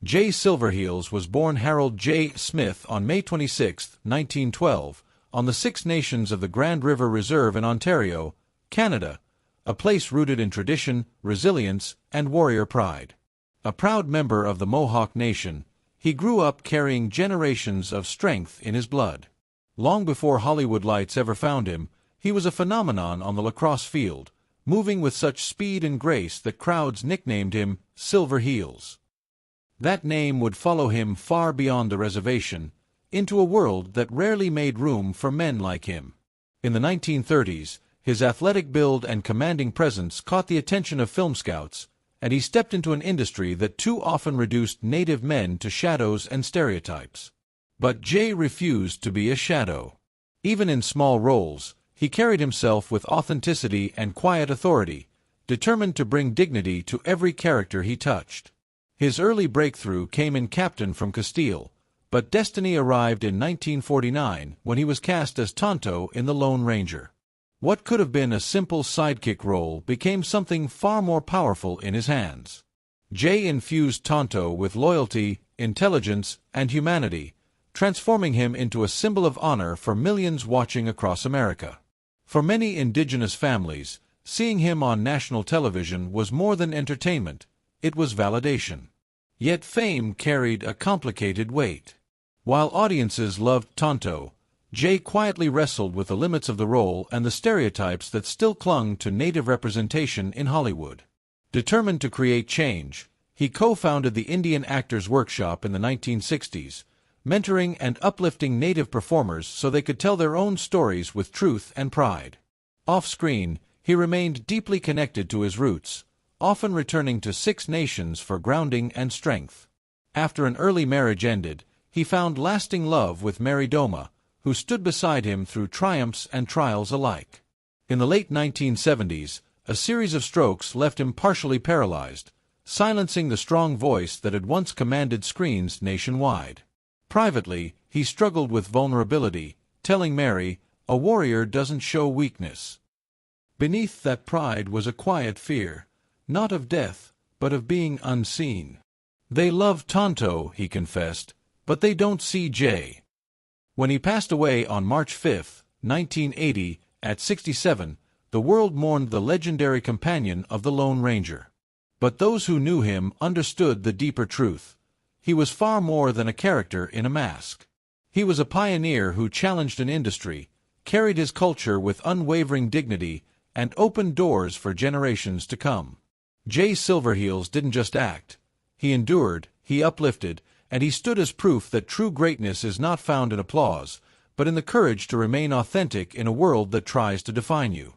Jay Silverheels was born Harold J. Smith on May 26, 1912, on the Six Nations of the Grand River Reserve in Ontario, Canada, a place rooted in tradition, resilience, and warrior pride. A proud member of the Mohawk Nation, he grew up carrying generations of strength in his blood. Long before Hollywood lights ever found him, he was a phenomenon on the lacrosse field, moving with such speed and grace that crowds nicknamed him Silverheels. That name would follow him far beyond the reservation, into a world that rarely made room for men like him. In the 1930s, his athletic build and commanding presence caught the attention of film scouts, and he stepped into an industry that too often reduced Native men to shadows and stereotypes. But Jay refused to be a shadow. Even in small roles, he carried himself with authenticity and quiet authority, determined to bring dignity to every character he touched. His early breakthrough came in Captain from Castile, but destiny arrived in 1949 when he was cast as Tonto in The Lone Ranger. What could have been a simple sidekick role became something far more powerful in his hands. Jay infused Tonto with loyalty, intelligence, and humanity, transforming him into a symbol of honor for millions watching across America. For many indigenous families, seeing him on national television was more than entertainment, it was validation. Yet fame carried a complicated weight. While audiences loved Tonto, Jay quietly wrestled with the limits of the role and the stereotypes that still clung to Native representation in Hollywood. Determined to create change, he co-founded the Indian Actors Workshop in the 1960s, mentoring and uplifting Native performers so they could tell their own stories with truth and pride. Off-screen, he remained deeply connected to his roots, often returning to Six Nations for grounding and strength. After an early marriage ended, he found lasting love with Mary Doma, who stood beside him through triumphs and trials alike. In the late 1970s, a series of strokes left him partially paralyzed, silencing the strong voice that had once commanded screens nationwide. Privately, he struggled with vulnerability, telling Mary, "A warrior doesn't show weakness." Beneath that pride was a quiet fear, not of death, but of being unseen. "They love Tonto," he confessed, "but they don't see Jay." When he passed away on March 5, 1980, at 67, the world mourned the legendary companion of the Lone Ranger. But those who knew him understood the deeper truth. He was far more than a character in a mask. He was a pioneer who challenged an industry, carried his culture with unwavering dignity, and opened doors for generations to come. Jay Silverheels didn't just act. He endured, he uplifted, and he stood as proof that true greatness is not found in applause, but in the courage to remain authentic in a world that tries to define you.